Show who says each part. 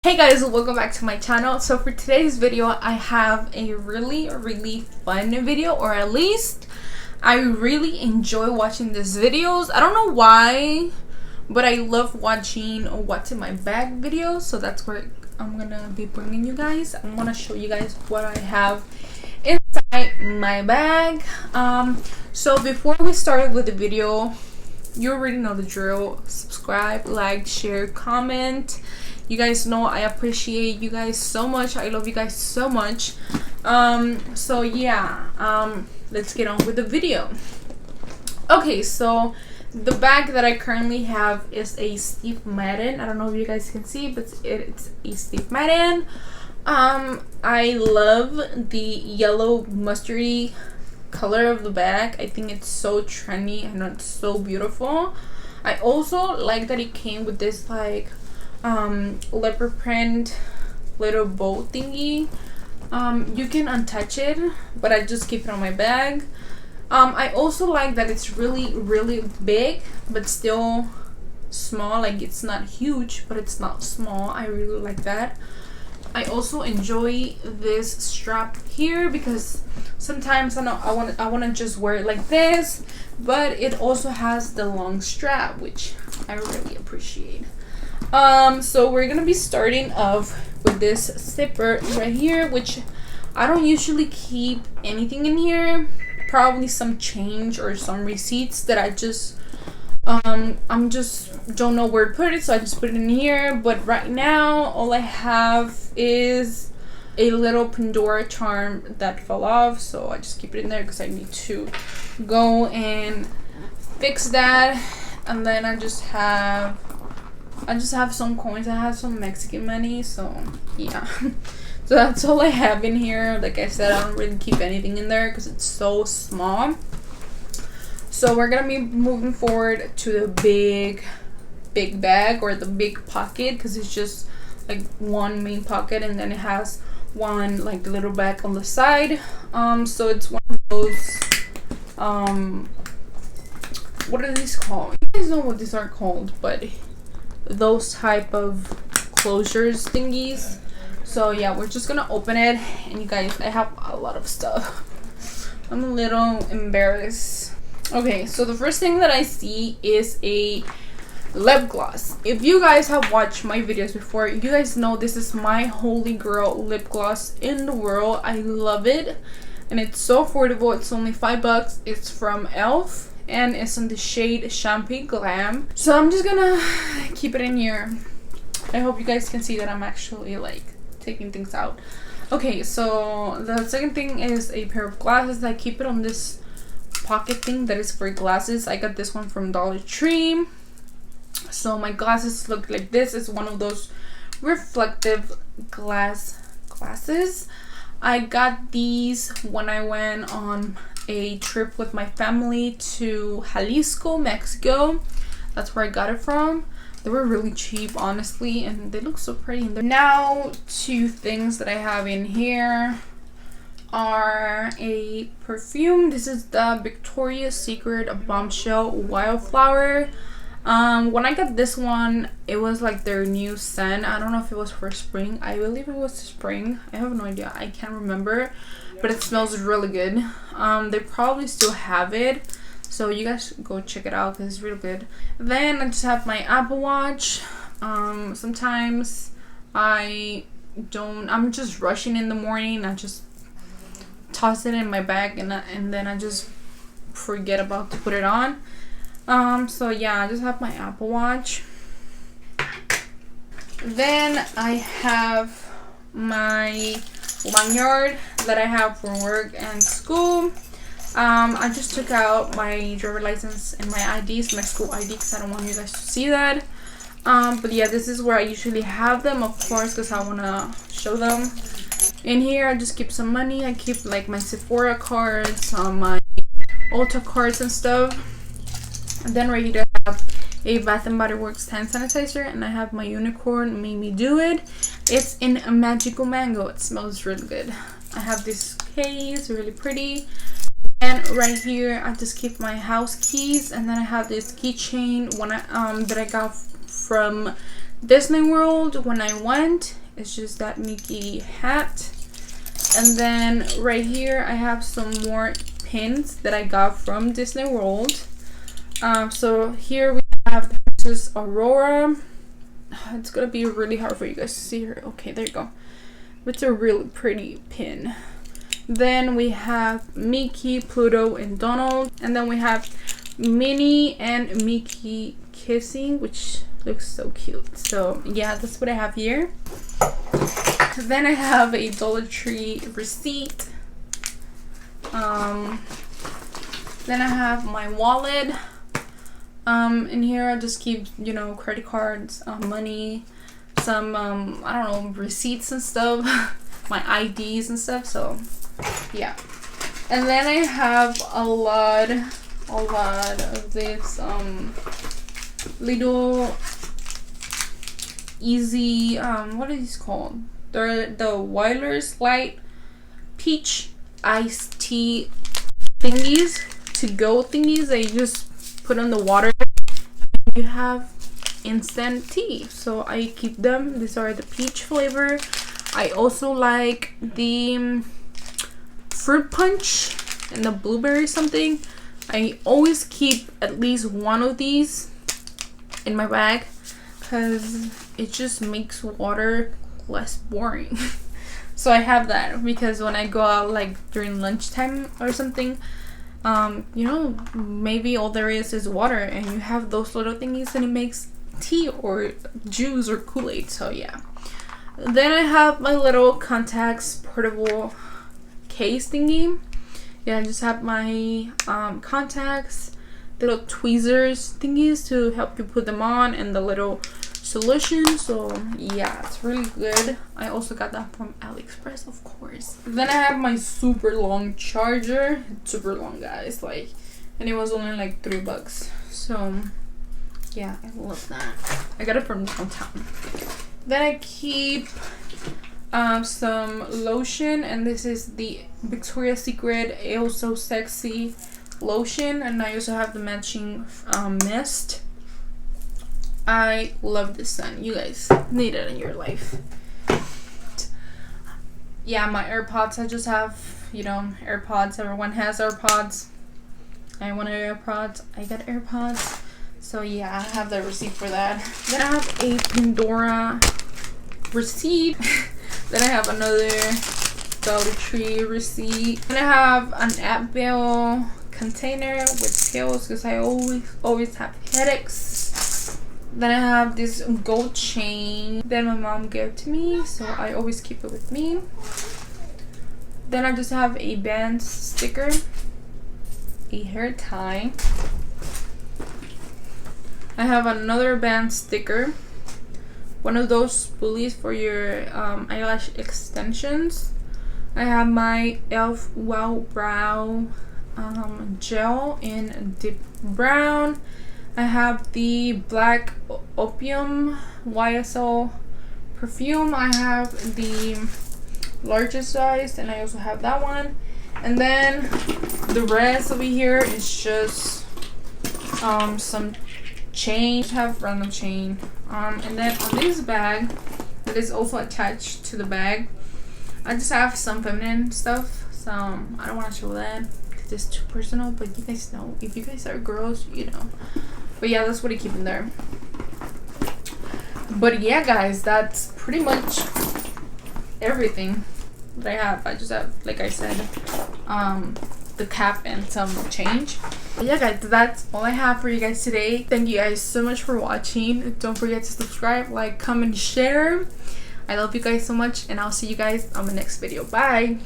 Speaker 1: Hey guys, welcome back to my channel. So for today's video I have a really fun video, or at least I really enjoy watching these videos. I don't know why, but I love watching what's in my bag videos, so that's where I'm gonna be bringing you guys. I'm gonna show you guys what I have inside my bag. So before we start with the video, you already know the drill. Subscribe, like, share, comment. You guys know I appreciate you guys so much. I love you guys so much. So yeah, let's get on with the video. Okay, so the bag that I currently have is a Steve Madden. I don't know if you guys can see, but it's a Steve Madden. I love the yellow mustardy color of the bag. I think it's so trendy and it's so beautiful. I also like that it came with this like leopard print little bow thingy. You can untouch it, but I just keep it on my bag. I also like that it's really big but still small. Like, it's not huge but it's not small. I really like that. I also enjoy this strap here because sometimes I want to just wear it like this, but it also has the long strap, which I really appreciate. So we're gonna be starting off with this zipper right here, which I don't usually keep anything in here. Probably some change or some receipts that I just I'm just don't know where to put it, so I just put it in here. But right now all I have is a little Pandora charm that fell off, so I just keep it in there because I need to go and fix that. And then I just have some coins. I have some Mexican money, so yeah. So that's all I have in here. Like I said, I don't really keep anything in there because it's so small. So we're gonna be moving forward to the big bag, or the big pocket, because it's just like one main pocket and then it has one like little bag on the side. So it's one of those what are these called? You guys know what these are called, but those type of closures thingies. So yeah, we're just gonna open it, and you guys, I have a lot of stuff. I'm a little embarrassed. Okay, so the first thing that I see is a lip gloss. If you guys have watched my videos before, you guys know this is my holy grail lip gloss in the world. I love it, and it's so affordable. It's only $5. It's from Elf, and it's in the shade Champagne Glam. So I'm just gonna keep it in here. I hope you guys can see that I'm actually like taking things out. Okay, so the second thing is a pair of glasses. I keep it on this pocket thing that is for glasses. I got this one from Dollar Tree. So my glasses look like this. It's one of those reflective glasses. I got these when I went on a trip with my family to Jalisco, Mexico. That's where I got it from. They were really cheap, honestly, and they look so pretty. Now, two things that I have in here are a perfume. This is the Victoria's Secret Bombshell Wildflower. When I got this one, it was like their new scent. I don't know if it was for spring. I believe it was spring. I have no idea. I can't remember, but it smells really good. They probably still have it, so you guys go check it out because it's really good. Then I just have my Apple Watch. Sometimes I'm just rushing in the morning. I just toss it in my bag, and then I just forget about to put it on. So yeah, I just have my Apple Watch. Then I have my lanyard that I have for work and school. I just took out my driver license and my IDs, my school ID, because I don't want you guys to see that. But yeah, this is where I usually have them, of course, because I want to show them. In here, I just keep some money. I keep like my Sephora cards, my Ulta cards and stuff. And then right here I have a Bath & Body Works hand sanitizer, and I have my Unicorn Made Me Do It. It's in a magical mango. It smells really good. I have this case, really pretty. And right here I just keep my house keys, and then I have this keychain that I got from Disney World when I went. It's just that Mickey hat. And then right here I have some more pins that I got from Disney World. So here we have this is Aurora. It's gonna be really hard for you guys to see her. Okay, there you go. It's a really pretty pin. Then we have Mickey, Pluto, and Donald. And then we have Minnie and Mickey kissing, which looks so cute. So yeah, that's what I have here. Then I have a Dollar Tree receipt. Then I have my wallet. In here I just keep, you know, credit cards, money, some I don't know, receipts and stuff, my IDs and stuff. So yeah. And then I have a lot of this little easy what are these called? They're the Weiler's Light Peach iced tea thingies, to go thingies that you just put on the water. You have instant tea, so I keep them. These are the peach flavor. I also like the fruit punch and the blueberry something. I always keep at least one of these in my bag because it just makes water less boring. So I have that because when I go out like during lunchtime or something, you know, maybe all there is water, and you have those little thingies and it makes tea or juice or Kool-Aid. So yeah. Then I have my little contacts portable case thingy. Yeah, I just have my contacts, little tweezers thingies to help you put them on, and the little solution. So yeah, it's really good. I also got that from AliExpress, of course. Then I have my super long charger. It's super long, guys, like, and it was only like $3. So yeah, I love that. I got it from downtown. Then I keep some lotion, and this is the Victoria's Secret Oh So Sexy lotion, and I also have the matching mist. I love this scent. You guys need it in your life. Yeah, my AirPods. I just have, you know, AirPods. Everyone has AirPods. I wanted AirPods. I got AirPods. So yeah, I have the receipt for that. Then I have a Pandora receipt. Then I have another Dollar Tree receipt. Then I have an Advil container with pills because I always have headaches. Then I have this gold chain that my mom gave to me, so I always keep it with me. Then I just have a band sticker, a hair tie. I have another band sticker, one of those spoolies for your eyelash extensions. I have my e.l.f. Wow Brow gel in deep brown. I have the Black Opium YSL perfume. I have the largest size, and I also have that one. And then the rest over here is just some chain. I have random chain. And then on this bag that is also attached to the bag, I just have some feminine stuff. So I don't want to show that because it's too personal, but you guys know, if you guys are girls, you know. But yeah, that's what I keep in there. But yeah, guys, that's pretty much everything that I have. I just have, like I said, the cap and some change. But yeah, guys, that's all I have for you guys today. Thank you guys so much for watching. Don't forget to subscribe, like, comment, share. I love you guys so much, and I'll see you guys on the next video. Bye.